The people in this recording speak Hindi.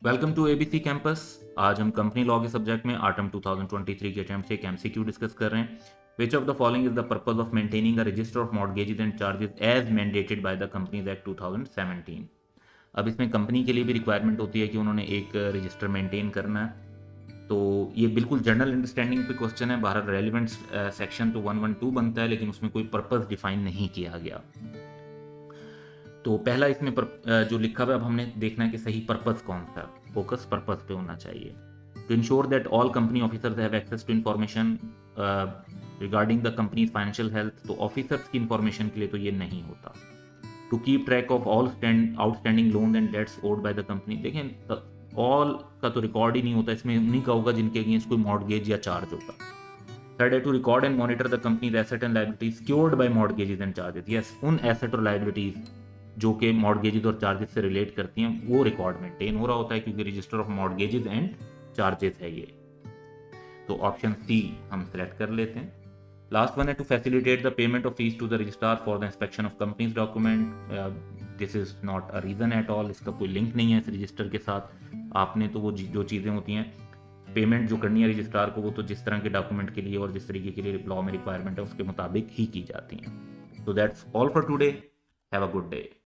Welcome to ABC campus. आज हम कंपनी लॉ के सब्जेक्ट में आटम 2023 के अटेम्प्ट से एक एमसीक्यू डिस्कस कर रहे हैं। Which of the following is the purpose of maintaining a register of mortgages and charges as mandated by the companies act 2017। अब इसमें कंपनी के लिए भी रिक्वायरमेंट होती है कि उन्होंने एक रजिस्टर मेंटेन करना है। तो ये बिल्कुल जनरल अंडरस्टैंडिंग पे क्वेश्चन है। बाहर रेलिवेंट सेक्शन तो 112 बनता है, लेकिन उसमें कोई पर्पस डिफाइन नहीं किया गया। तो पहला इसमें जो लिखा हुआ है, अब हमने देखना है कि सही पर्पस कौन सा, फोकस पर्पस पे होना चाहिए। To ensure that all company officers have access to information regarding the company financial health, तो ऑफिसर्स की इन्फॉर्मेशन के लिए तो ये नहीं होता। To keep track of all outstanding loan and debts owed by the company, देखें ऑल का तो रिकॉर्ड ही नहीं होता, इसमें उन्हीं का होगा जिनके अगेंस्ट कोई मॉर्गेज या चार्ज होगा। थर्ड है to record and monitor the companies asset and liabilities secured by mortgages and charges, yes उन एसेट और लायबिलिटीज जो कि मॉर्गेजेस और चार्जेस से रिलेट करती हैं वो रिकॉर्ड मेंटेन हो रहा होता है, क्योंकि register of mortgages and charges है ये। तो ऑप्शन सी हम सेलेक्ट कर लेते हैं। लास्ट वन है to facilitate the payment of fees to the registrar for the inspection of companies document, this is not a reason at all, इसका कोई लिंक नहीं है इस रजिस्टर के साथ। आपने तो वो जो चीज़ें होती हैं पेमेंट जो करनी है रजिस्ट्रार को, वो तो जिस तरह के डॉक्यूमेंट के लिए और जिस तरीके के लिए लॉ में रिक्वायरमेंट है उसके मुताबिक ही की जाती हैं। तो that's all for today. Have a good day.